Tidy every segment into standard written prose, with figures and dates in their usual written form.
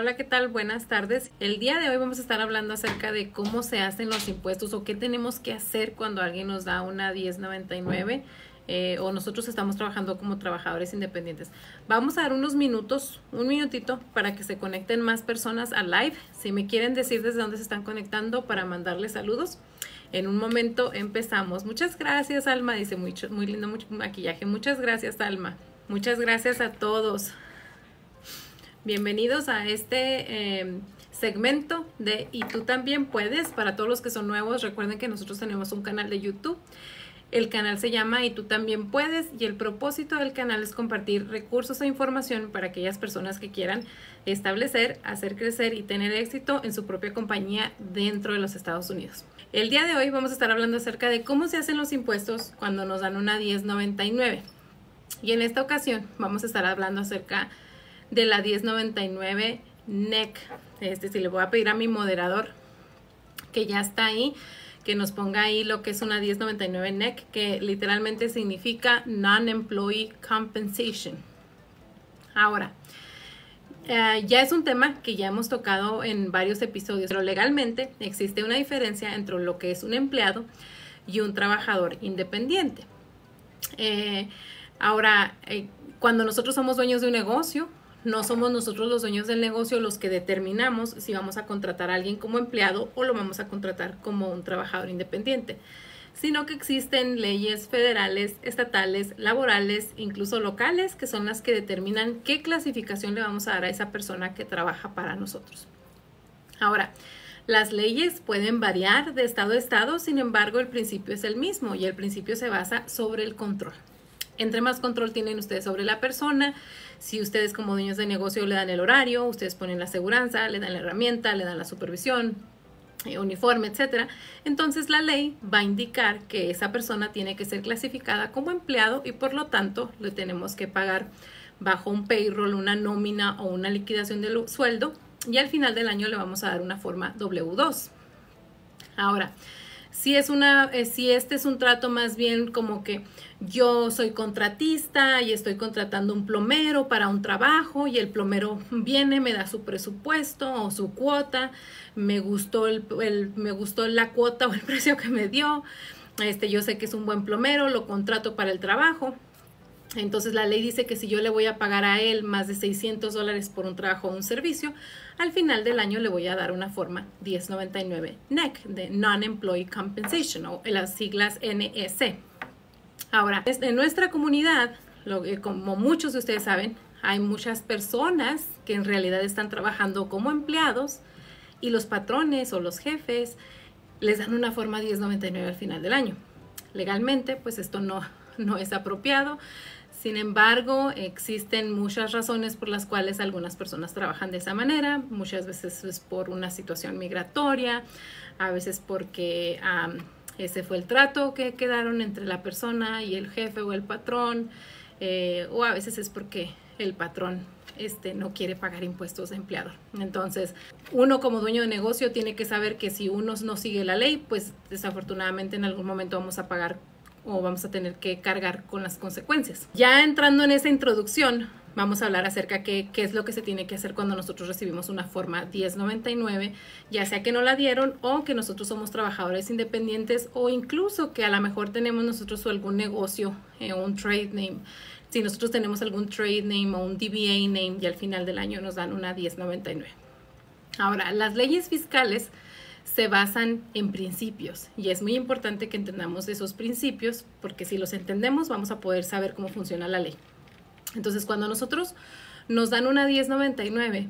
Hola, ¿qué tal? Buenas tardes. El día de hoy vamos a estar hablando acerca de cómo se hacen los impuestos o qué tenemos que hacer cuando alguien nos da una 1099 o nosotros estamos trabajando como trabajadores independientes. Vamos a dar unos minutos, un minutito para que se conecten más personas al live. Si me quieren decir desde dónde se están conectando para mandarles saludos. En un momento empezamos. Muchas gracias, Alma. Dice muy lindo mucho maquillaje. Muchas gracias, Alma. Muchas gracias a todos. Bienvenidos a este segmento de Y tú también puedes. Para todos los que son nuevos, recuerden que nosotros tenemos un canal de YouTube. El canal se llama Y tú también puedes y el propósito del canal es compartir recursos e información para aquellas personas que quieran establecer, hacer crecer y tener éxito en su propia compañía dentro de los Estados Unidos. El día de hoy vamos a estar hablando acerca de cómo se hacen los impuestos cuando nos dan una 1099. Y en esta ocasión vamos a estar hablando acerca de la 1099 NEC. Si le voy a pedir a mi moderador que ya está ahí, que nos ponga ahí lo que es una 1099 NEC, que literalmente significa Non-Employee Compensation. Ahora, ya es un tema que ya hemos tocado en varios episodios, pero legalmente existe una diferencia entre lo que es un empleado y un trabajador independiente. Ahora, cuando nosotros somos dueños de un negocio, no somos nosotros los dueños del negocio los que determinamos si vamos a contratar a alguien como empleado o lo vamos a contratar como un trabajador independiente, sino que existen leyes federales, estatales, laborales, incluso locales, que son las que determinan qué clasificación le vamos a dar a esa persona que trabaja para nosotros. Ahora, las leyes pueden variar de estado a estado, sin embargo, el principio es el mismo y el principio se basa sobre el control. Entre más control tienen ustedes sobre la persona, si ustedes como dueños de negocio le dan el horario, ustedes ponen la aseguranza, le dan la herramienta, le dan la supervisión, uniforme, etcétera, entonces la ley va a indicar que esa persona tiene que ser clasificada como empleado y por lo tanto le tenemos que pagar bajo un payroll, una nómina o una liquidación del sueldo y al final del año le vamos a dar una forma W2. Ahora, si este es un trato más bien como que yo soy contratista y estoy contratando un plomero para un trabajo y el plomero viene, me da su presupuesto o su cuota, me gustó la cuota o el precio que me dio, yo sé que es un buen plomero, lo contrato para el trabajo. Entonces la ley dice que si yo le voy a pagar a él más de $600 por un trabajo o un servicio, al final del año le voy a dar una forma 1099 NEC de Non-Employee Compensation o las siglas NEC. Ahora, en nuestra comunidad, como muchos de ustedes saben, hay muchas personas que en realidad están trabajando como empleados y los patrones o los jefes les dan una forma 1099 al final del año. Legalmente, pues esto no es apropiado. Sin embargo, existen muchas razones por las cuales algunas personas trabajan de esa manera. Muchas veces es por una situación migratoria, a veces porque ese fue el trato que quedaron entre la persona y el jefe o el patrón, o a veces es porque el patrón no quiere pagar impuestos de empleador. Entonces, uno como dueño de negocio tiene que saber que si uno no sigue la ley, pues desafortunadamente en algún momento vamos a pagar o vamos a tener que cargar con las consecuencias. Ya entrando en esa introducción, vamos a hablar acerca de qué es lo que se tiene que hacer cuando nosotros recibimos una forma 1099, ya sea que no la dieron o que nosotros somos trabajadores independientes o incluso que a lo mejor tenemos nosotros algún negocio, un trade name. Si nosotros tenemos algún trade name o un DBA name y al final del año nos dan una 1099. Ahora, las leyes fiscales se basan en principios y es muy importante que entendamos esos principios porque si los entendemos vamos a poder saber cómo funciona la ley. Entonces, cuando nosotros nos dan una 1099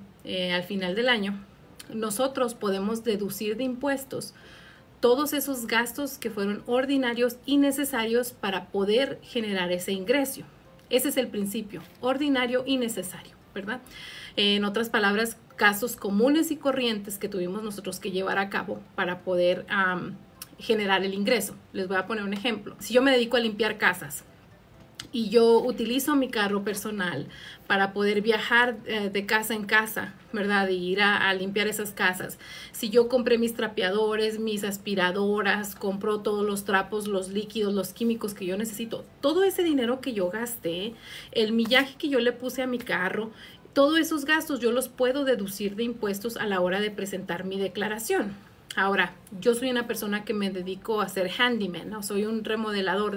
al final del año, nosotros podemos deducir de impuestos todos esos gastos que fueron ordinarios y necesarios para poder generar ese ingreso. Ese es el principio, ordinario y necesario, ¿verdad? En otras palabras, casos comunes y corrientes que tuvimos nosotros que llevar a cabo para poder generar el ingreso. Les voy a poner un ejemplo. Si yo me dedico a limpiar casas y yo utilizo mi carro personal para poder viajar de casa en casa, ¿verdad? Y ir a limpiar esas casas. Si yo compré mis trapeadores, mis aspiradoras, compro todos los trapos, los líquidos, los químicos que yo necesito, todo ese dinero que yo gasté, el millaje que yo le puse a mi carro, todos esos gastos yo los puedo deducir de impuestos a la hora de presentar mi declaración. Ahora, yo soy una persona que me dedico a ser handyman, ¿no? Soy un remodelador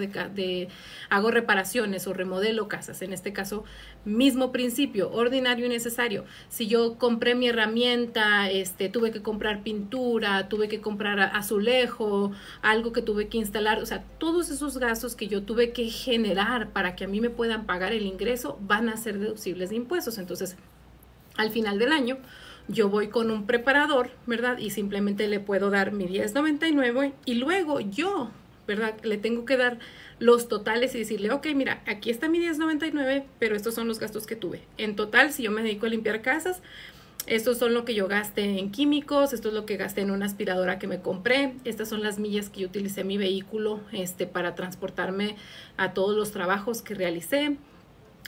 hago reparaciones o remodelo casas. En este caso, mismo principio, ordinario y necesario. Si yo compré mi herramienta, tuve que comprar pintura, tuve que comprar azulejo, algo que tuve que instalar, o sea, todos esos gastos que yo tuve que generar para que a mí me puedan pagar el ingreso van a ser deducibles de impuestos. Entonces, al final del año, yo voy con un preparador, ¿verdad? Y simplemente le puedo dar mi 1099 y luego yo, ¿verdad? Le tengo que dar los totales y decirle, ok, mira, aquí está mi 1099, pero estos son los gastos que tuve. En total, si yo me dedico a limpiar casas, estos son lo que yo gasté en químicos, esto es lo que gasté en una aspiradora que me compré, estas son las millas que yo utilicé en mi vehículo para transportarme a todos los trabajos que realicé.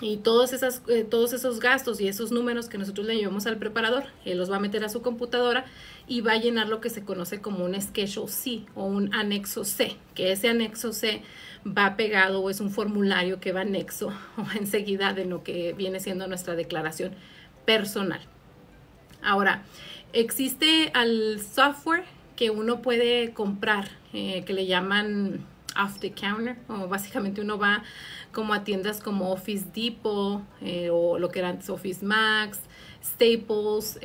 Y todos esos gastos y esos números que nosotros le llevamos al preparador, él los va a meter a su computadora y va a llenar lo que se conoce como un Schedule C o un anexo C, que ese anexo C va pegado o es un formulario que va anexo o enseguida de lo que viene siendo nuestra declaración personal. Ahora, existe al software que uno puede comprar, que le llaman off the counter, o básicamente uno va como a tiendas como Office Depot o lo que era antes Office Max, Staples,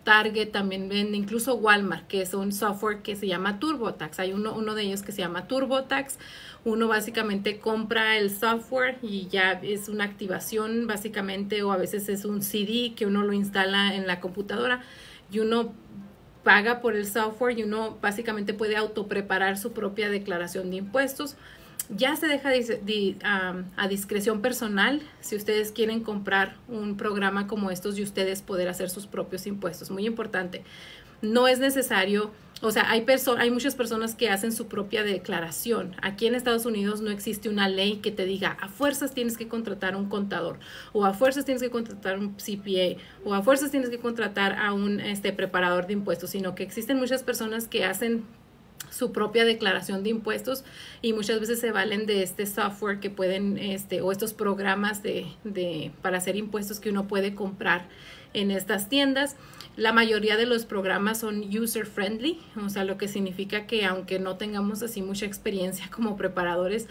Target también vende, incluso Walmart, que es un software que se llama TurboTax. Hay uno de ellos que se llama TurboTax. Uno básicamente compra el software y ya es una activación básicamente, o a veces es un CD que uno lo instala en la computadora y uno paga por el software y uno básicamente puede autopreparar su propia declaración de impuestos. Ya se deja a discreción personal si ustedes quieren comprar un programa como estos y ustedes poder hacer sus propios impuestos. Muy importante. No es necesario, o sea, hay muchas personas que hacen su propia declaración. Aquí en Estados Unidos no existe una ley que te diga a fuerzas tienes que contratar un contador o a fuerzas tienes que contratar un CPA o a fuerzas tienes que contratar a un preparador de impuestos, sino que existen muchas personas que hacen su propia declaración de impuestos y muchas veces se valen de este software que pueden, o estos programas para hacer impuestos que uno puede comprar en estas tiendas. La mayoría de los programas son user friendly, o sea, lo que significa que aunque no tengamos así mucha experiencia como preparadores,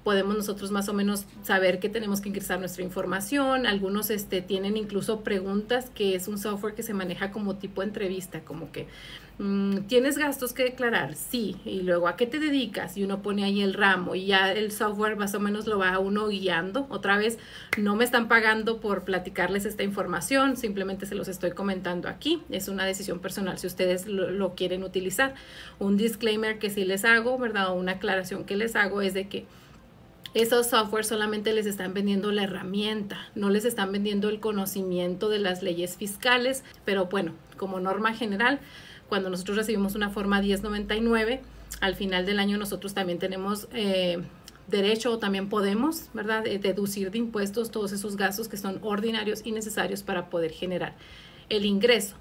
podemos nosotros más o menos saber que tenemos que ingresar nuestra información. Algunos tienen incluso preguntas, que es un software que se maneja como tipo entrevista, como que ¿tienes gastos que declarar? Sí. Y luego, ¿a qué te dedicas? Y uno pone ahí el ramo y ya el software más o menos lo va a uno guiando. Otra vez, no me están pagando por platicarles esta información, simplemente se los estoy comentando aquí. Es una decisión personal si ustedes lo quieren utilizar. Un disclaimer que sí les hago, ¿verdad? O una aclaración que les hago es de que esos software solamente les están vendiendo la herramienta, no les están vendiendo el conocimiento de las leyes fiscales, pero bueno, como norma general, cuando nosotros recibimos una forma 1099, al final del año nosotros también tenemos derecho o también podemos, ¿verdad?, deducir de impuestos todos esos gastos que son ordinarios y necesarios para poder generar el ingreso.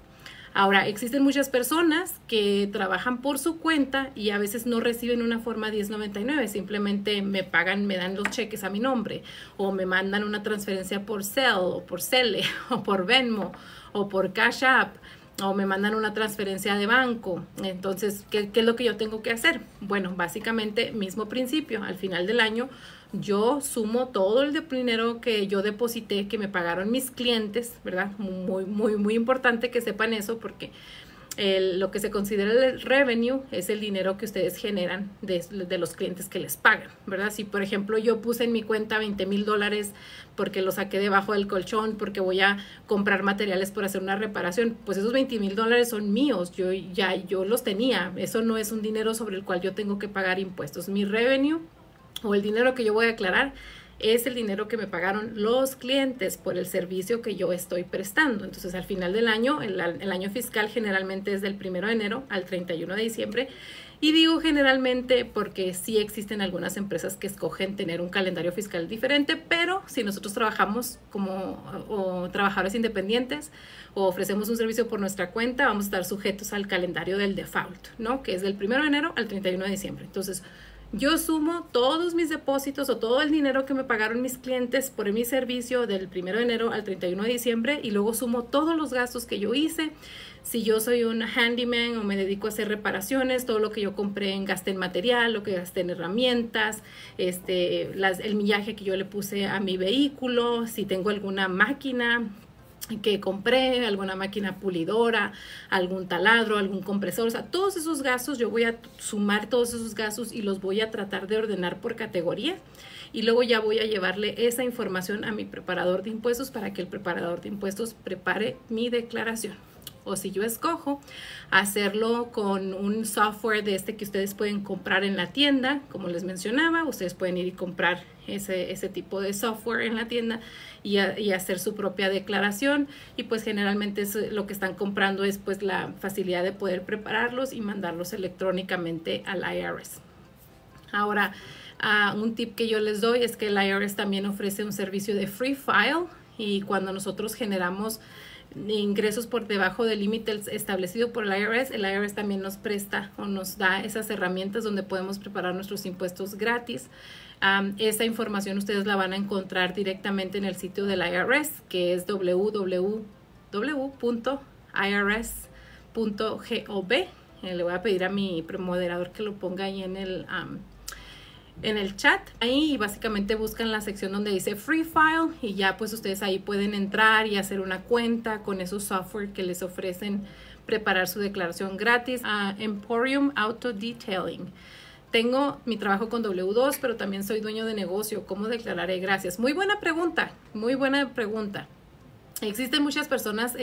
Ahora, existen muchas personas que trabajan por su cuenta y a veces no reciben una forma 1099, simplemente me pagan, me dan los cheques a mi nombre o me mandan una transferencia por Zelle o por Cele o por Venmo o por Cash App o me mandan una transferencia de banco. Entonces, ¿qué es lo que yo tengo que hacer? Bueno, básicamente, mismo principio, al final del año yo sumo todo el dinero que yo deposité, que me pagaron mis clientes, ¿verdad? Muy importante que sepan eso, porque lo que se considera el revenue es el dinero que ustedes generan de los clientes que les pagan, ¿verdad? Si, por ejemplo, yo puse en mi cuenta $20,000 porque lo saqué debajo del colchón, porque voy a comprar materiales por hacer una reparación, pues esos $20,000 son míos, yo los tenía. Eso no es un dinero sobre el cual yo tengo que pagar impuestos. Mi revenue o el dinero que yo voy a declarar es el dinero que me pagaron los clientes por el servicio que yo estoy prestando. Entonces, al final del año, el año fiscal generalmente es del 1 de enero al 31 de diciembre. Y digo generalmente porque sí existen algunas empresas que escogen tener un calendario fiscal diferente, pero si nosotros trabajamos como trabajadores independientes o ofrecemos un servicio por nuestra cuenta, vamos a estar sujetos al calendario del default, ¿no? Que es del 1 de enero al 31 de diciembre. Entonces, Yo sumo todos mis depósitos o todo el dinero que me pagaron mis clientes por mi servicio del 1 de enero al 31 de diciembre y luego sumo todos los gastos que yo hice. Si yo soy un handyman o me dedico a hacer reparaciones, todo lo que yo compré gasté en material, lo que gasté en herramientas, el millaje que yo le puse a mi vehículo, si tengo alguna máquina que compré, alguna máquina pulidora, algún taladro, algún compresor, o sea, todos esos gastos yo voy a sumar todos esos gastos y los voy a tratar de ordenar por categoría y luego ya voy a llevarle esa información a mi preparador de impuestos para que el preparador de impuestos prepare mi declaración. O si yo escojo hacerlo con un software de que ustedes pueden comprar en la tienda, como les mencionaba, ustedes pueden ir y comprar ese tipo de software en la tienda y hacer su propia declaración y pues generalmente lo que están comprando es pues la facilidad de poder prepararlos y mandarlos electrónicamente al IRS. Ahora, un tip que yo les doy es que el IRS también ofrece un servicio de Free File y cuando nosotros generamos ingresos por debajo del límite establecido por el IRS también nos presta o nos da esas herramientas donde podemos preparar nuestros impuestos gratis. Esa información ustedes la van a encontrar directamente en el sitio del IRS, que es www.irs.gov. Le voy a pedir a mi moderador que lo ponga ahí en el chat. Ahí básicamente buscan la sección donde dice Free File y ya pues ustedes ahí pueden entrar y hacer una cuenta con esos software que les ofrecen preparar su declaración gratis. Emporium Auto Detailing. Tengo mi trabajo con W2, pero también soy dueño de negocio. ¿Cómo declararé? Gracias. Muy buena pregunta, muy buena pregunta. Existen muchas personas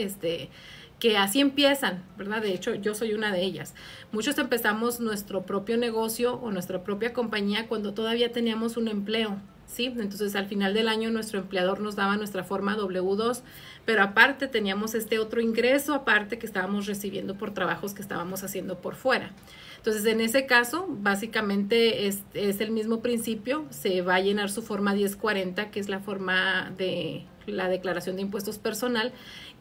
que así empiezan, ¿verdad? De hecho, yo soy una de ellas. Muchos empezamos nuestro propio negocio o nuestra propia compañía cuando todavía teníamos un empleo, ¿sí? Entonces, al final del año, nuestro empleador nos daba nuestra forma W2, pero aparte teníamos otro ingreso aparte que estábamos recibiendo por trabajos que estábamos haciendo por fuera. Entonces, en ese caso, básicamente es el mismo principio. Se va a llenar su forma 1040, que es la forma de la declaración de impuestos personal,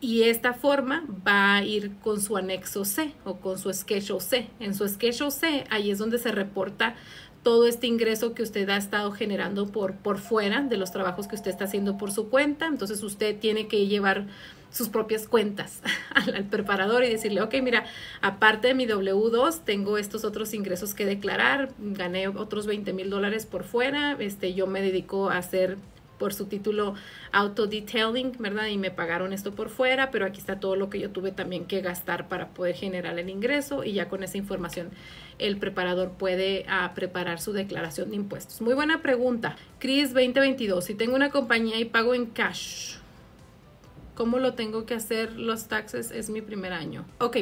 y esta forma va a ir con su anexo C o con su Schedule C. En su Schedule C, ahí es donde se reporta todo este ingreso que usted ha estado generando por fuera de los trabajos que usted está haciendo por su cuenta. Entonces, usted tiene que llevar sus propias cuentas al preparador y decirle, ok, mira, aparte de mi W2, tengo estos otros ingresos que declarar, gané otros $20,000 por fuera, yo me dedico a hacer por su título auto detailing, ¿verdad? Y me pagaron esto por fuera, pero aquí está todo lo que yo tuve también que gastar para poder generar el ingreso y ya con esa información el preparador puede preparar su declaración de impuestos. Muy buena pregunta. Cris 2022, si tengo una compañía y pago en cash, ¿cómo lo tengo que hacer los taxes? Es mi primer año. Ok,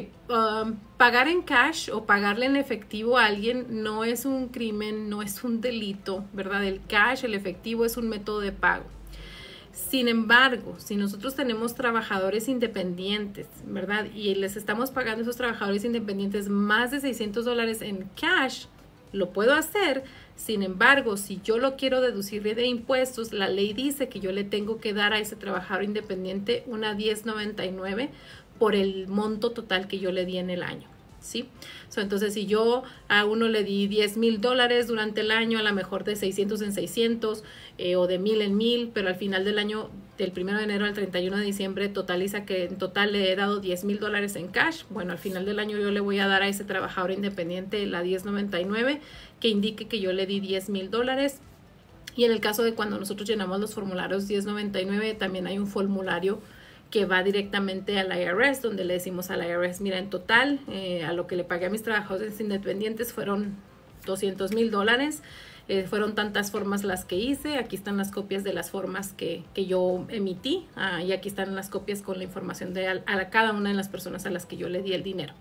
pagar en cash o pagarle en efectivo a alguien no es un crimen, no es un delito, ¿verdad? El cash, el efectivo es un método de pago. Sin embargo, si nosotros tenemos trabajadores independientes, ¿verdad? Y les estamos pagando a esos trabajadores independientes más de $600 en cash, lo puedo hacer. Sin embargo, si yo lo quiero deducir de impuestos, la ley dice que yo le tengo que dar a ese trabajador independiente una 1099 por el monto total que yo le di en el año, ¿sí? Entonces, si yo a uno le di $10,000 durante el año, a lo mejor de 600 en 600 o de 1,000 en 1,000, pero al final del año, del 1 de enero al 31 de diciembre, totaliza que en total le he dado $10,000 en cash. Bueno, al final del año yo le voy a dar a ese trabajador independiente la 1099 que indique que yo le di $10,000. Y en el caso de cuando nosotros llenamos los formularios 1099, también hay un formulario que va directamente al IRS, donde le decimos al IRS, mira, en total, a lo que le pagué a mis trabajadores independientes fueron $200,000, fueron tantas formas las que hice, aquí están las copias de las formas que yo emití, y aquí están las copias con la información de a cada una de las personas a las que yo le di el dinero.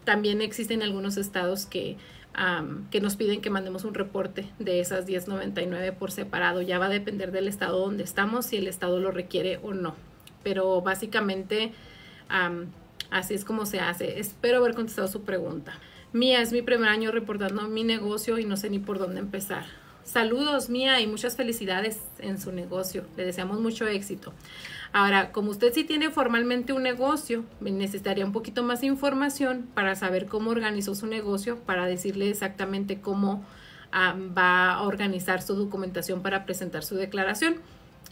También existen algunos estados que nos piden que mandemos un reporte de esas 1099 por separado. Ya va a depender del estado donde estamos, si el estado lo requiere o no. Pero básicamente así es como se hace. Espero haber contestado su pregunta. Mía, es mi primer año reportando mi negocio y no sé ni por dónde empezar. Saludos, Mía, y muchas felicidades en su negocio. Le deseamos mucho éxito. Ahora, como usted sí tiene formalmente un negocio, necesitaría un poquito más de información para saber cómo organizó su negocio, para decirle exactamente cómo va a organizar su documentación para presentar su declaración.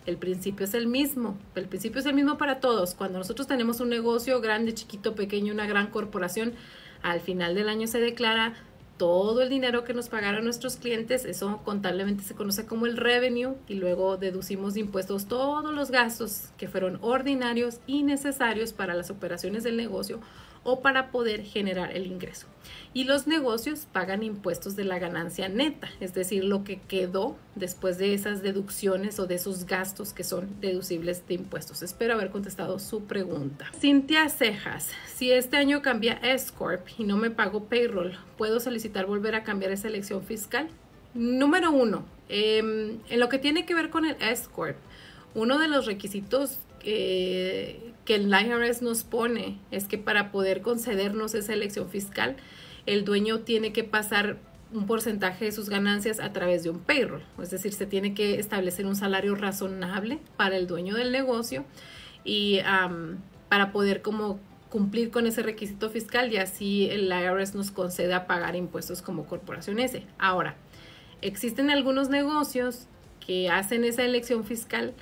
El principio es el mismo. El principio es el mismo para todos. Cuando nosotros tenemos un negocio grande, chiquito, pequeño, una gran corporación, al final del año se declara todo el dinero que nos pagaron nuestros clientes. Eso contablemente se conoce como el revenue, y luego deducimos de impuestos todos los gastos que fueron ordinarios y necesarios para las operaciones del negocio o para poder generar el ingreso. Y los negocios pagan impuestos de la ganancia neta, es decir, lo que quedó después de esas deducciones o de esos gastos que son deducibles de impuestos. Espero haber contestado su pregunta. Cintia Cejas: si este año cambia S Corp y no me pago payroll, ¿puedo solicitar volver a cambiar esa elección fiscal? Número uno, en lo que tiene que ver con el S Corp, uno de los requisitos que el IRS nos pone es que para poder concedernos esa elección fiscal, el dueño tiene que pasar un porcentaje de sus ganancias a través de un payroll. Es decir, se tiene que establecer un salario razonable para el dueño del negocio y para poder como cumplir con ese requisito fiscal, y así el IRS nos conceda pagar impuestos como corporación S. Ahora, existen algunos negocios que hacen esa elección fiscal,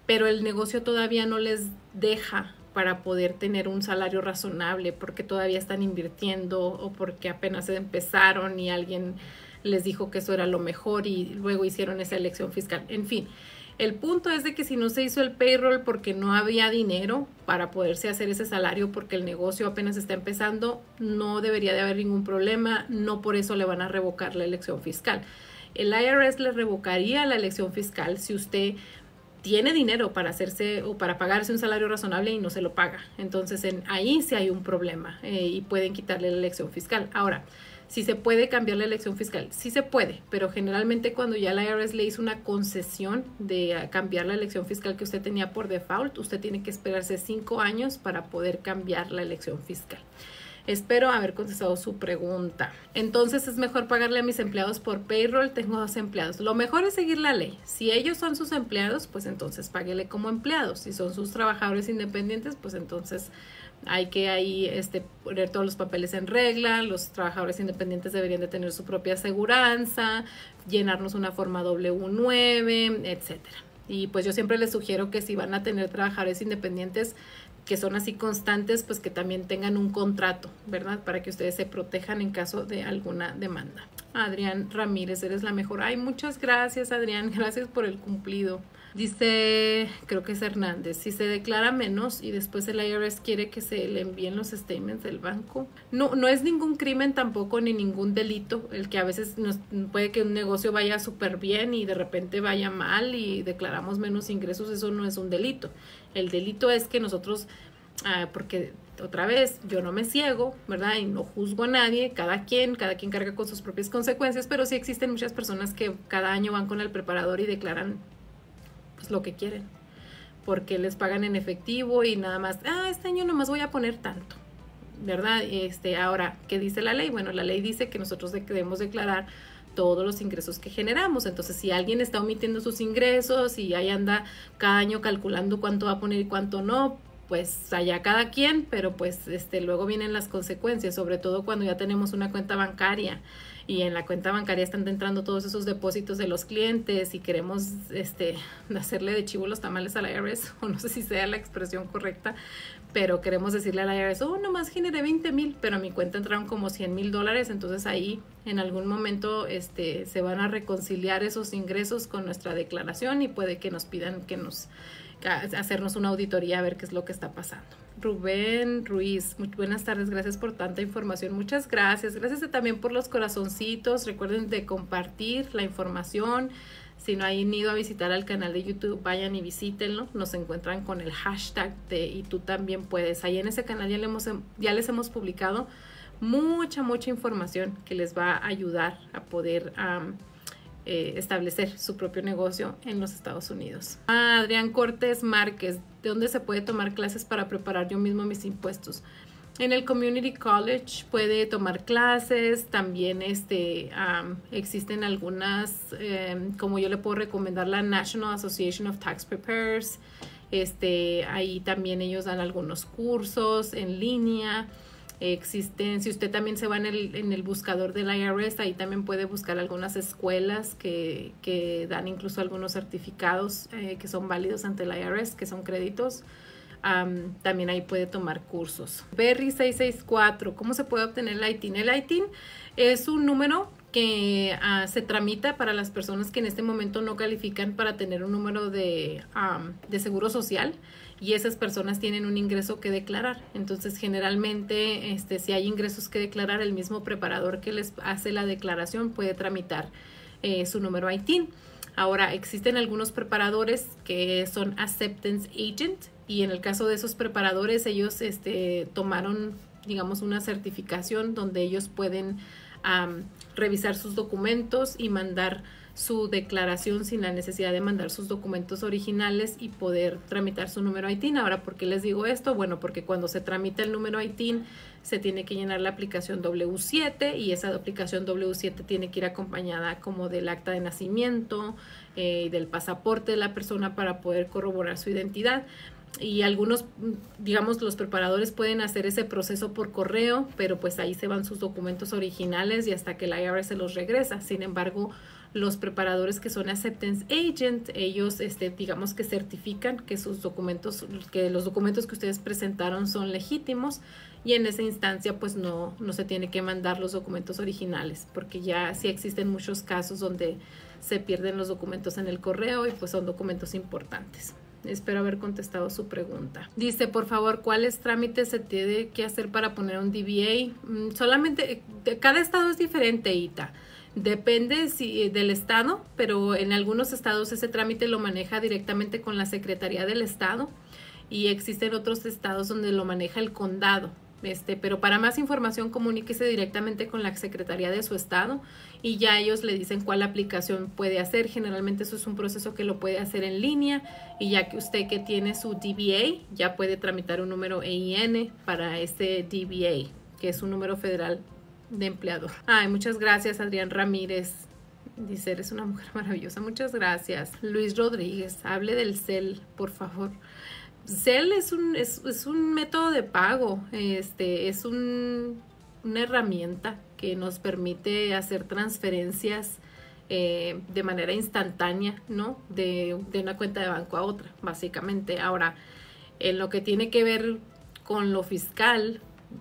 pero el negocio todavía no les deja para poder tener un salario razonable porque todavía están invirtiendo o porque apenas empezaron y alguien les dijo que eso era lo mejor y luego hicieron esa elección fiscal. En fin, el punto es de que si no se hizo el payroll porque no había dinero para poderse hacer ese salario porque el negocio apenas está empezando, no debería de haber ningún problema, no por eso le van a revocar la elección fiscal. El IRS le revocaría la elección fiscal si usted tiene dinero para hacerse o para pagarse un salario razonable y no se lo paga. Entonces ahí sí hay un problema y pueden quitarle la elección fiscal. Ahora, si se puede cambiar la elección fiscal, sí se puede, pero generalmente cuando ya la IRS le hizo una concesión de cambiar la elección fiscal que usted tenía por default, usted tiene que esperarse 5 años para poder cambiar la elección fiscal. Espero haber contestado su pregunta. Entonces, ¿es mejor pagarle a mis empleados por payroll? Tengo 2 empleados. Lo mejor es seguir la ley. Si ellos son sus empleados, pues entonces páguele como empleados. Si son sus trabajadores independientes, pues entonces hay que ahí poner todos los papeles en regla. Los trabajadores independientes deberían de tener su propia aseguranza, llenarnos una forma W9, etcétera. Y pues yo siempre les sugiero que si van a tener trabajadores independientes que son así constantes, pues que también tengan un contrato, ¿verdad? Para que ustedes se protejan en caso de alguna demanda. Adrián Ramírez, eres la mejor. Ay, muchas gracias, Adrián. Gracias por el cumplido. Dice, creo que es Hernández, si se declara menos y después el IRS quiere que se le envíen los statements del banco. No es ningún crimen tampoco ni ningún delito el que a veces puede que un negocio vaya súper bien y de repente vaya mal y declaramos menos ingresos. Eso no es un delito. El delito es que nosotros, porque otra vez yo no me ciego, ¿verdad? Y no juzgo a nadie, cada quien carga con sus propias consecuencias, pero sí existen muchas personas que cada año van con el preparador y declaran pues lo que quieren, porque les pagan en efectivo y nada más, este año nomás voy a poner tanto, ¿verdad? Ahora, ¿qué dice la ley? Bueno, la ley dice que nosotros debemos declarar todos los ingresos que generamos. Entonces, si alguien está omitiendo sus ingresos y ahí anda cada año calculando cuánto va a poner y cuánto no, pues allá cada quien, pero pues luego vienen las consecuencias, sobre todo cuando ya tenemos una cuenta bancaria y en la cuenta bancaria están entrando todos esos depósitos de los clientes y queremos hacerle de chivo los tamales a la IRS, o no sé si sea la expresión correcta, pero queremos decirle a la IRS, nomás generé 20,000, pero a mi cuenta entraron como $100,000, entonces ahí en algún momento se van a reconciliar esos ingresos con nuestra declaración y puede que nos pidan hacernos una auditoría a ver qué es lo que está pasando. Rubén Ruiz, muy buenas tardes, gracias por tanta información, muchas gracias. Gracias también por los corazoncitos, recuerden de compartir la información. Si no han ido a visitar al canal de YouTube, vayan y visítenlo, nos encuentran con el hashtag y tú también puedes. Ahí en ese canal ya les hemos publicado mucha información que les va a ayudar a poder establecer su propio negocio en los Estados Unidos. Adrián Cortés Márquez, ¿de dónde se puede tomar clases para preparar yo mismo mis impuestos? En el Community College puede tomar clases, también existen algunas, como yo le puedo recomendar la National Association of Tax Preparers, ahí también ellos dan algunos cursos en línea. Existen, si usted también se va en el buscador del IRS, ahí también puede buscar algunas escuelas que dan incluso algunos certificados que son válidos ante el IRS, que son créditos. También ahí puede tomar cursos. Berry 664, ¿cómo se puede obtener el ITIN? El ITIN es un número que se tramita para las personas que en este momento no califican para tener un número de seguro social, y esas personas tienen un ingreso que declarar. Entonces generalmente si hay ingresos que declarar, el mismo preparador que les hace la declaración puede tramitar su número ITIN. Ahora, existen algunos preparadores que son Acceptance Agent, y en el caso de esos preparadores, ellos tomaron, digamos, una certificación donde ellos pueden revisar sus documentos y mandar su declaración sin la necesidad de mandar sus documentos originales y poder tramitar su número ITIN. Ahora, ¿por qué les digo esto? Bueno, porque cuando se tramita el número ITIN se tiene que llenar la aplicación W7, y esa aplicación W7 tiene que ir acompañada como del acta de nacimiento y del pasaporte de la persona para poder corroborar su identidad. Y algunos, digamos, los preparadores pueden hacer ese proceso por correo, pero pues ahí se van sus documentos originales y hasta que el IRS se los regresa. Sin embargo, los preparadores que son Acceptance Agent, ellos digamos que certifican que sus documentos, que los documentos que ustedes presentaron son legítimos, y en esa instancia pues no se tiene que mandar los documentos originales, porque ya sí existen muchos casos donde se pierden los documentos en el correo y pues son documentos importantes. Espero haber contestado su pregunta. Dice, por favor, ¿cuáles trámites se tiene que hacer para poner un DBA? Solamente, cada estado es diferente, Ita. Depende del estado, pero en algunos estados ese trámite lo maneja directamente con la Secretaría del Estado, y existen otros estados donde lo maneja el condado. Pero para más información comuníquese directamente con la Secretaría de su estado y ya ellos le dicen cuál aplicación puede hacer. Generalmente eso es un proceso que lo puede hacer en línea, y ya que usted que tiene su DBA ya puede tramitar un número EIN para ese DBA, que es un número federal de empleador. Ay, muchas gracias, Adrián Ramírez. Dice, eres una mujer maravillosa. Muchas gracias. Luis Rodríguez, hable del CEL, por favor. CEL es un método de pago, es una herramienta que nos permite hacer transferencias de manera instantánea, ¿no? De una cuenta de banco a otra, básicamente. Ahora, en lo que tiene que ver con lo fiscal,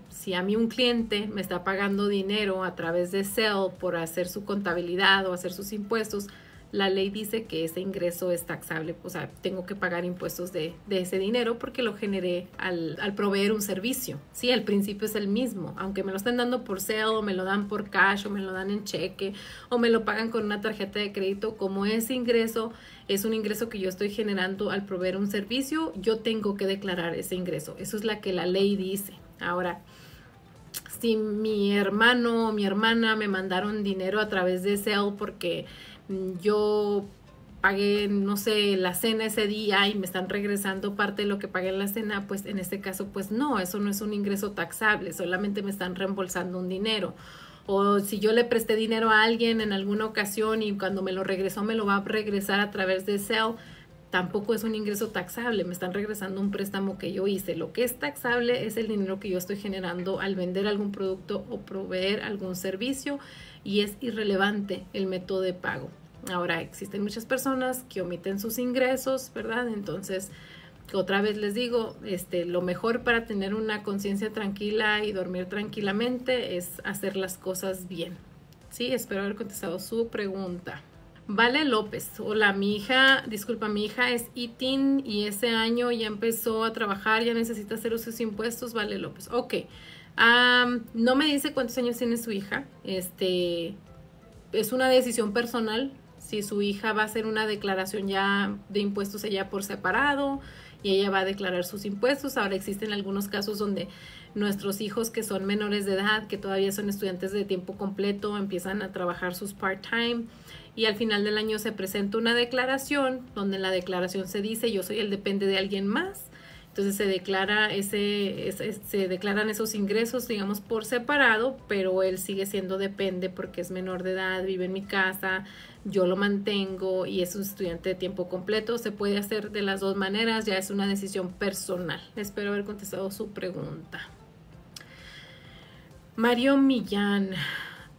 si a mí un cliente me está pagando dinero a través de CEL por hacer su contabilidad o hacer sus impuestos, la ley dice que ese ingreso es taxable. O sea, tengo que pagar impuestos de ese dinero porque lo generé al proveer un servicio. Sí, el principio es el mismo. Aunque me lo estén dando por CEL, o me lo dan por cash, o me lo dan en cheque, o me lo pagan con una tarjeta de crédito, como ese ingreso es un ingreso que yo estoy generando al proveer un servicio, yo tengo que declarar ese ingreso. Eso es la que la ley dice. Ahora, si mi hermano o mi hermana me mandaron dinero a través de CEL porque yo pagué, no sé, la cena ese día y me están regresando parte de lo que pagué en la cena, pues en este caso, pues no, eso no es un ingreso taxable, solamente me están reembolsando un dinero. O si yo le presté dinero a alguien en alguna ocasión y cuando me lo regresó me lo va a regresar a través de CEL, tampoco es un ingreso taxable, me están regresando un préstamo que yo hice. Lo que es taxable es el dinero que yo estoy generando al vender algún producto o proveer algún servicio, y es irrelevante el método de pago. Ahora, existen muchas personas que omiten sus ingresos, ¿verdad? Entonces, otra vez les digo, lo mejor para tener una conciencia tranquila y dormir tranquilamente es hacer las cosas bien. Sí, espero haber contestado su pregunta. Vale López, hola, mi hija es ITIN y ese año ya empezó a trabajar, ya necesita hacer sus impuestos. Vale López, ok. No me dice cuántos años tiene su hija. Es una decisión personal. Si su hija va a hacer una declaración ya de impuestos ella por separado y ella va a declarar sus impuestos. Ahora existen algunos casos donde nuestros hijos que son menores de edad, que todavía son estudiantes de tiempo completo, empiezan a trabajar sus part-time y al final del año se presenta una declaración donde en la declaración se dice yo soy el depende de alguien más. Entonces se declaran esos ingresos, digamos, por separado, pero él sigue siendo depende porque es menor de edad, vive en mi casa, yo lo mantengo y es un estudiante de tiempo completo. Se puede hacer de las dos maneras, ya es una decisión personal. Espero haber contestado su pregunta. Mario Millán.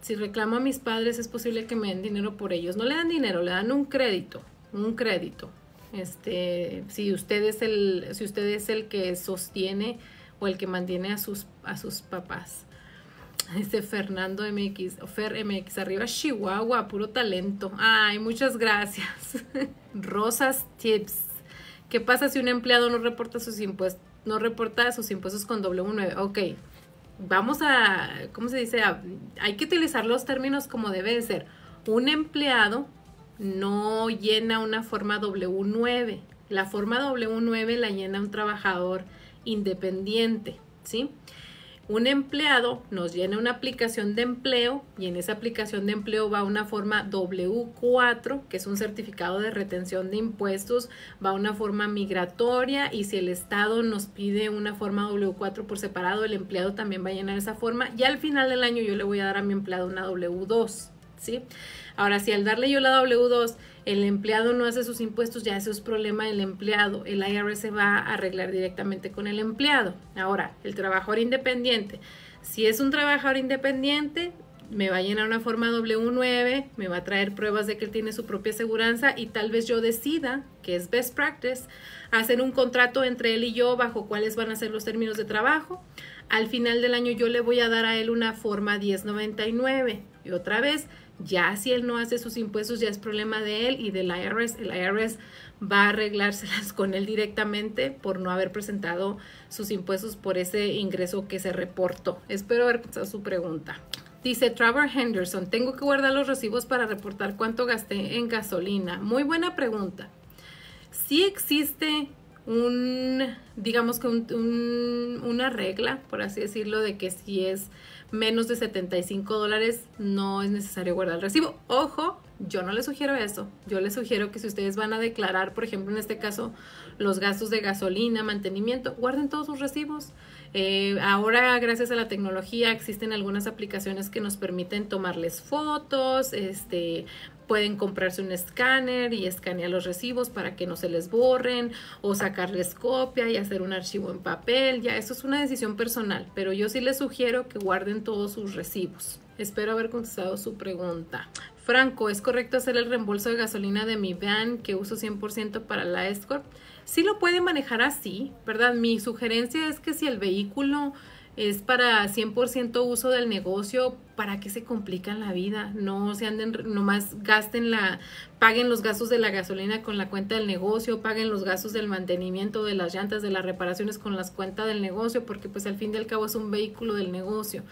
Si reclamo a mis padres, es posible que me den dinero por ellos. No le dan dinero, le dan un crédito. Un crédito. Si usted es el que sostiene o el que mantiene a sus papás. Fernando MX, o Fer MX, arriba Chihuahua, puro talento. Ay, muchas gracias. Rosas Tips. ¿Qué pasa si un empleado no reporta sus impuestos con W9? Ok, vamos a, ¿cómo se dice? Hay que utilizar los términos como debe de ser. Un empleado no llena una forma W9. La forma W9 la llena un trabajador independiente, ¿sí? Un empleado nos llena una aplicación de empleo y en esa aplicación de empleo va una forma W4, que es un certificado de retención de impuestos, va una forma migratoria y si el Estado nos pide una forma W4 por separado, el empleado también va a llenar esa forma y al final del año yo le voy a dar a mi empleado una W2, ¿sí? Ahora, si al darle yo la W2 el empleado no hace sus impuestos, ya eso es problema del empleado. El IRS se va a arreglar directamente con el empleado. Ahora, el trabajador independiente. Si es un trabajador independiente, me va a llenar una forma W9, me va a traer pruebas de que él tiene su propia aseguranza y tal vez yo decida, que es best practice, hacer un contrato entre él y yo bajo cuáles van a ser los términos de trabajo. Al final del año yo le voy a dar a él una forma 1099 y otra vez, ya si él no hace sus impuestos ya es problema de él y del IRS. El IRS va a arreglárselas con él directamente por no haber presentado sus impuestos por ese ingreso que se reportó. Espero haber contestado su pregunta. Dice Trevor Henderson, tengo que guardar los recibos para reportar cuánto gasté en gasolina. Muy buena pregunta. Sí existe digamos que una regla, por así decirlo, de que si es menos de $75 no es necesario guardar el recibo. Ojo, yo no les sugiero eso. Yo les sugiero que si ustedes van a declarar, por ejemplo, en este caso, los gastos de gasolina, mantenimiento, guarden todos sus recibos. Ahora, gracias a la tecnología, existen algunas aplicaciones que nos permiten tomarles fotos, pueden comprarse un escáner y escanear los recibos para que no se les borren o sacarles copia y hacer un archivo en papel. Ya, eso es una decisión personal, pero yo sí les sugiero que guarden todos sus recibos. Espero haber contestado su pregunta. Franco, ¿es correcto hacer el reembolso de gasolina de mi van que uso 100% para la Escort? Sí lo puede manejar así, ¿verdad? Mi sugerencia es que si el vehículo es para 100% uso del negocio, ¿para qué se complican la vida? No se anden, nomás paguen los gastos de la gasolina con la cuenta del negocio, paguen los gastos del mantenimiento de las llantas, de las reparaciones con las cuentas del negocio, porque pues al fin y al cabo es un vehículo del negocio.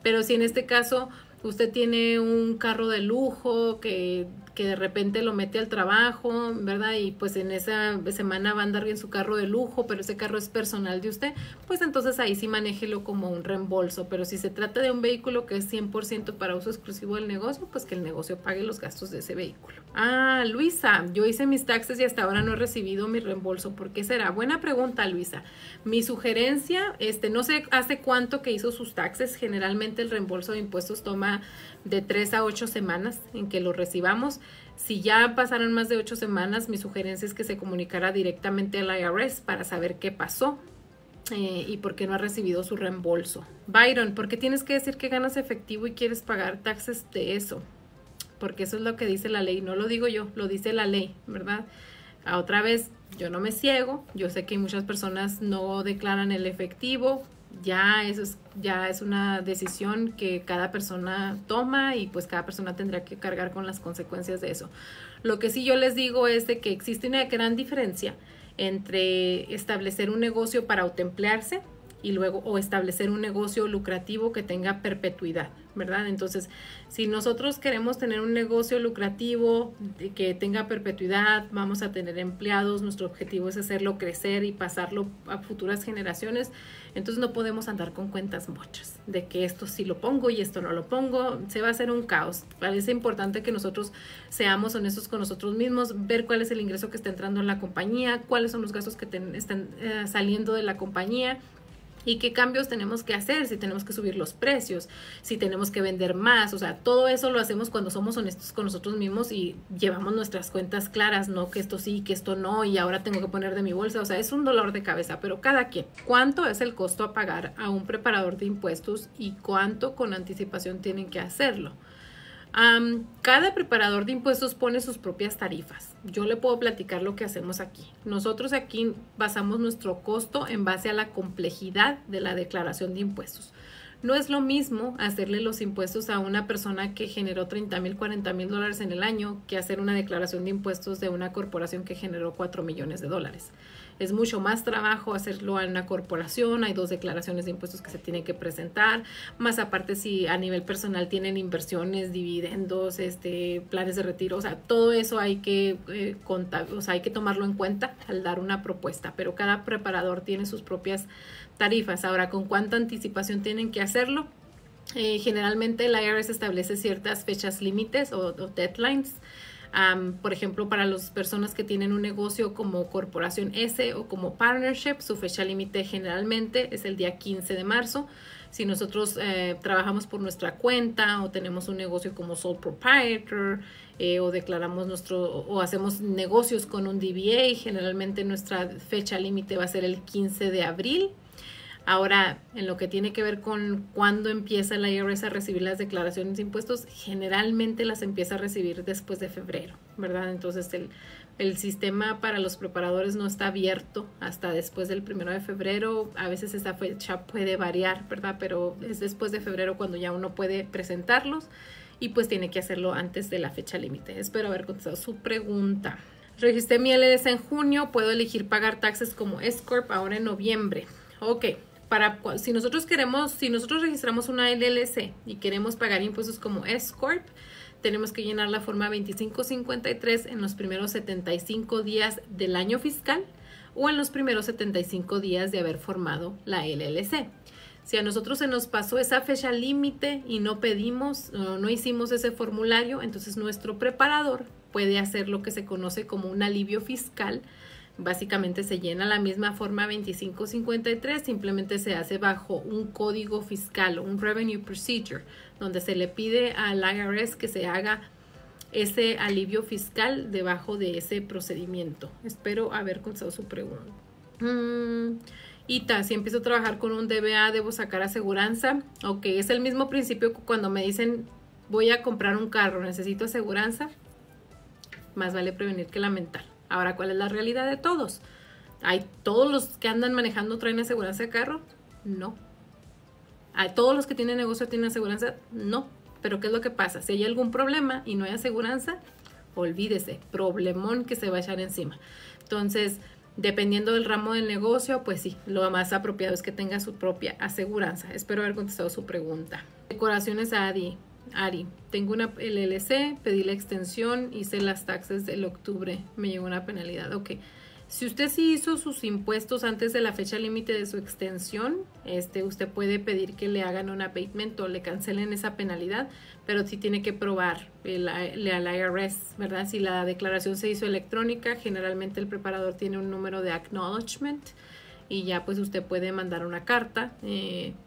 Pero si en este caso usted tiene un carro de lujo que de repente lo mete al trabajo, ¿verdad? Y pues en esa semana va a andar en su carro de lujo, pero ese carro es personal de usted, pues entonces ahí sí manéjelo como un reembolso. Pero si se trata de un vehículo que es 100% para uso exclusivo del negocio, pues que el negocio pague los gastos de ese vehículo. Ah, Luisa, yo hice mis taxes y hasta ahora no he recibido mi reembolso. ¿Por qué será? Buena pregunta, Luisa. Mi sugerencia, no sé hace cuánto que hizo sus taxes. Generalmente el reembolso de impuestos toma de 3 a 8 semanas en que lo recibamos. Si ya pasaron más de 8 semanas, mi sugerencia es que se comunicara directamente al IRS para saber qué pasó y por qué no ha recibido su reembolso. Byron, ¿por qué tienes que decir que ganas efectivo y quieres pagar taxes de eso? Porque eso es lo que dice la ley, no lo digo yo, lo dice la ley, ¿verdad? Otra vez, yo no me ciego, yo sé que muchas personas no declaran el efectivo, ya es una decisión que cada persona toma y pues cada persona tendrá que cargar con las consecuencias de eso. Lo que sí yo les digo es de que existe una gran diferencia entre establecer un negocio para autoemplearse y luego o establecer un negocio lucrativo que tenga perpetuidad, ¿verdad? Entonces, si nosotros queremos tener un negocio lucrativo que tenga perpetuidad, vamos a tener empleados, nuestro objetivo es hacerlo crecer y pasarlo a futuras generaciones, entonces no podemos andar con cuentas mochas de que esto sí lo pongo y esto no lo pongo, se va a hacer un caos. Parece importante que nosotros seamos honestos con nosotros mismos, ver cuál es el ingreso que está entrando en la compañía, cuáles son los gastos que están saliendo de la compañía, ¿Y qué cambios tenemos que hacer? Si tenemos que subir los precios, si tenemos que vender más, o sea, todo eso lo hacemos cuando somos honestos con nosotros mismos y llevamos nuestras cuentas claras, no que esto sí, que esto no, y ahora tengo que poner de mi bolsa, o sea, es un dolor de cabeza, pero cada quien. ¿Cuánto es el costo a pagar a un preparador de impuestos y cuánto con anticipación tienen que hacerlo? Cada preparador de impuestos pone sus propias tarifas. Yo le puedo platicar lo que hacemos aquí. Nosotros aquí basamos nuestro costo en base a la complejidad de la declaración de impuestos. No es lo mismo hacerle los impuestos a una persona que generó $30,000, $40,000 en el año que hacer una declaración de impuestos de una corporación que generó $4 millones. Es mucho más trabajo hacerlo en una corporación, hay 2 declaraciones de impuestos que se tienen que presentar, más aparte si a nivel personal tienen inversiones, dividendos, planes de retiro, o sea, todo eso hay que contar, o sea, hay que tomarlo en cuenta al dar una propuesta, pero cada preparador tiene sus propias tarifas. Ahora, ¿con cuánta anticipación tienen que hacerlo? Generalmente el IRS establece ciertas fechas límites o deadlines. Por ejemplo, para las personas que tienen un negocio como corporación S o como partnership, su fecha límite generalmente es el día 15 de marzo. Si nosotros trabajamos por nuestra cuenta o tenemos un negocio como sole proprietor o declaramos o hacemos negocios con un DBA, generalmente nuestra fecha límite va a ser el 15 de abril. Ahora, en lo que tiene que ver con cuándo empieza el IRS a recibir las declaraciones de impuestos, generalmente las empieza a recibir después de febrero, ¿verdad? Entonces, el sistema para los preparadores no está abierto hasta después del 1 de febrero. A veces esa fecha puede variar, ¿verdad? Pero es después de febrero cuando ya uno puede presentarlos y pues tiene que hacerlo antes de la fecha límite. Espero haber contestado su pregunta. Registré mi LLC en junio, puedo elegir pagar taxes como S-Corp ahora en noviembre. Ok. Si nosotros registramos una LLC y queremos pagar impuestos como S-Corp, tenemos que llenar la forma 2553 en los primeros 75 días del año fiscal o en los primeros 75 días de haber formado la LLC. Si a nosotros se nos pasó esa fecha límite y no pedimos o no hicimos ese formulario, entonces nuestro preparador puede hacer lo que se conoce como un alivio fiscal. Básicamente se llena la misma forma 2553, simplemente se hace bajo un código fiscal, un revenue procedure, donde se le pide al IRS que se haga ese alivio fiscal debajo de ese procedimiento. Espero haber contestado su pregunta. Si empiezo a trabajar con un DBA, ¿debo sacar aseguranza? Ok, es el mismo principio que cuando me dicen voy a comprar un carro, necesito aseguranza. Más vale prevenir que lamentar. Ahora, ¿cuál es la realidad de todos? ¿Todos los que andan manejando traen aseguranza de carro? No. ¿Todos los que tienen negocio tienen aseguranza? No. Pero ¿qué es lo que pasa? Si hay algún problema y no hay aseguranza, olvídese, problemón que se va a echar encima. Entonces, dependiendo del ramo del negocio, pues sí, lo más apropiado es que tenga su propia aseguranza. Espero haber contestado su pregunta. Decoraciones a Ari, tengo una LLC, pedí la extensión, hice las taxes del octubre, me llegó una penalidad. Ok, si usted sí hizo sus impuestos antes de la fecha límite de su extensión, usted puede pedir que le hagan un abatement o le cancelen esa penalidad, pero sí tiene que probar al IRS, ¿verdad? Si la declaración se hizo electrónica, generalmente el preparador tiene un número de acknowledgement y ya pues usted puede mandar una carta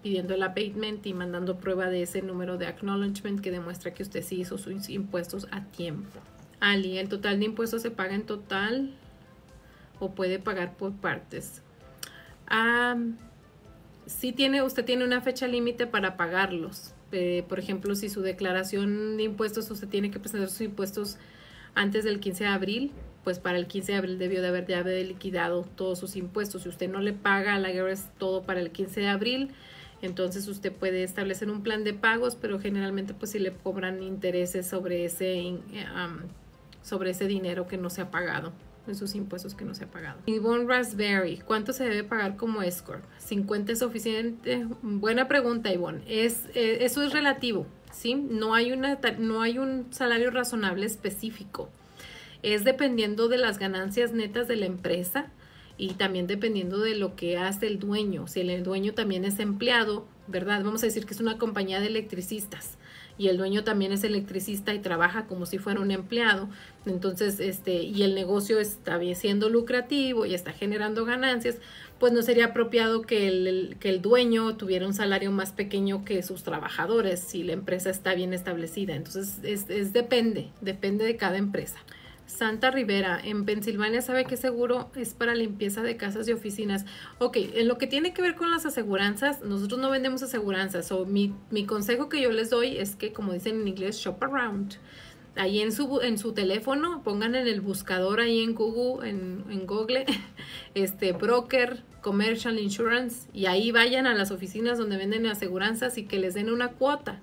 pidiendo el abatement y mandando prueba de ese número de acknowledgement que demuestra que usted sí hizo sus impuestos a tiempo. Ali, ¿el total de impuestos se paga en total o puede pagar por partes? Sí usted tiene una fecha límite para pagarlos. Por ejemplo, si su declaración de impuestos, usted tiene que presentar sus impuestos antes del 15 de abril, pues para el 15 de abril debió de haber liquidado todos sus impuestos. Si usted no le paga a la IRS todo para el 15 de abril, entonces usted puede establecer un plan de pagos, pero generalmente pues si le cobran intereses sobre ese dinero que no se ha pagado, esos impuestos que no se ha pagado. Yvonne Raspberry, ¿cuánto se debe pagar como S-Corp? ¿50 es suficiente? Buena pregunta, Yvonne. Eso es relativo, ¿sí? No hay un salario razonable específico. Es dependiendo de las ganancias netas de la empresa y también dependiendo de lo que hace el dueño. Si el dueño también es empleado, ¿verdad? Vamos a decir que es una compañía de electricistas y el dueño también es electricista y trabaja como si fuera un empleado, entonces y el negocio está siendo lucrativo y está generando ganancias, pues no sería apropiado que el dueño tuviera un salario más pequeño que sus trabajadores si la empresa está bien establecida. Entonces depende de cada empresa. Santa Rivera, en Pensilvania, ¿sabe qué seguro es para limpieza de casas y oficinas? Ok, en lo que tiene que ver con las aseguranzas, nosotros no vendemos aseguranzas. Mi consejo que yo les doy es que, como dicen en inglés, shop around. Ahí en su teléfono, pongan en el buscador ahí en Google, broker, commercial insurance, y ahí vayan a las oficinas donde venden aseguranzas y que les den una cuota.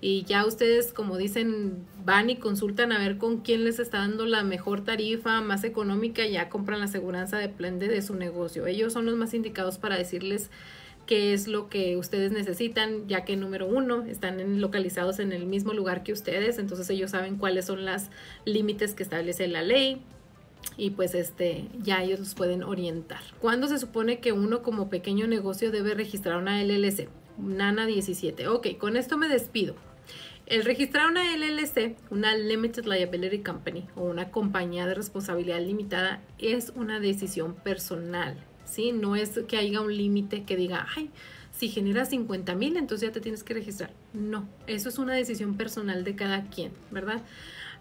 Y ya ustedes, como dicen, van y consultan a ver con quién les está dando la mejor tarifa, más económica, y ya compran la aseguranza, depende de su negocio. Ellos son los más indicados para decirles qué es lo que ustedes necesitan, ya que número uno, están localizados en el mismo lugar que ustedes, entonces ellos saben cuáles son los límites que establece la ley. Y pues ya ellos los pueden orientar. ¿Cuándo se supone que uno como pequeño negocio debe registrar una LLC? Nana 17. Ok, con esto me despido. El registrar una LLC, una Limited Liability Company, o una compañía de responsabilidad limitada, es una decisión personal, ¿sí? No es que haya un límite que diga, ay, si generas 50,000, entonces ya te tienes que registrar. No, eso es una decisión personal de cada quien, ¿verdad?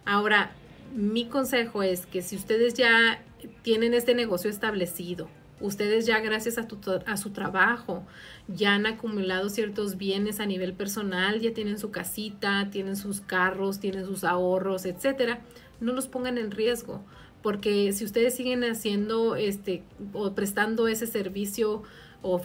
Ahora, mi consejo es que si ustedes ya tienen este negocio establecido, ustedes ya gracias a su trabajo ya han acumulado ciertos bienes a nivel personal, ya tienen su casita, tienen sus carros, tienen sus ahorros, etcétera, no los pongan en riesgo, porque si ustedes siguen haciendo o prestando ese servicio o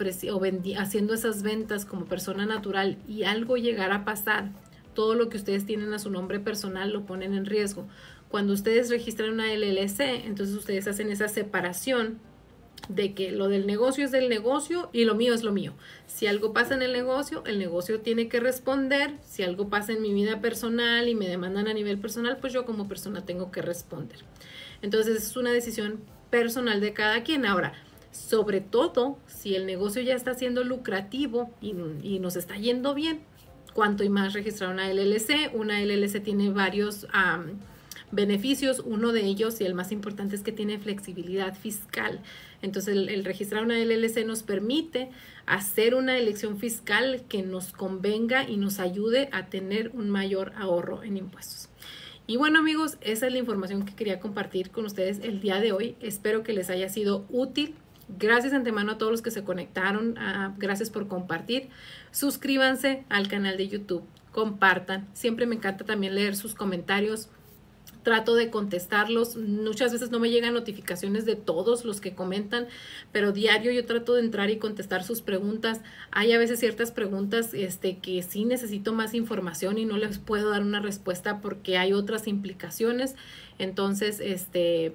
haciendo esas ventas como persona natural y algo llegara a pasar, todo lo que ustedes tienen a su nombre personal lo ponen en riesgo. Cuando ustedes registran una LLC, entonces ustedes hacen esa separación de que lo del negocio es del negocio y lo mío es lo mío. Si algo pasa en el negocio tiene que responder. Si algo pasa en mi vida personal y me demandan a nivel personal, pues yo como persona tengo que responder. Entonces es una decisión personal de cada quien. Ahora, sobre todo, si el negocio ya está siendo lucrativo y nos está yendo bien, cuanto y más registrar una LLC. Una LLC tiene varios beneficios, uno de ellos y el más importante es que tiene flexibilidad fiscal. Entonces el registrar una LLC nos permite hacer una elección fiscal que nos convenga y nos ayude a tener un mayor ahorro en impuestos. Y bueno amigos, esa es la información que quería compartir con ustedes el día de hoy. Espero que les haya sido útil. Gracias de antemano a todos los que se conectaron. Gracias por compartir. Suscríbanse al canal de YouTube. Compartan. Siempre me encanta también leer sus comentarios. Trato de contestarlos. Muchas veces no me llegan notificaciones de todos los que comentan, pero diario yo trato de entrar y contestar sus preguntas. Hay a veces ciertas preguntas que sí necesito más información y no les puedo dar una respuesta porque hay otras implicaciones. Entonces,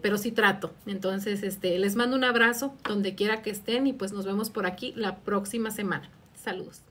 pero sí trato. Entonces, les mando un abrazo donde quiera que estén y pues nos vemos por aquí la próxima semana. Saludos.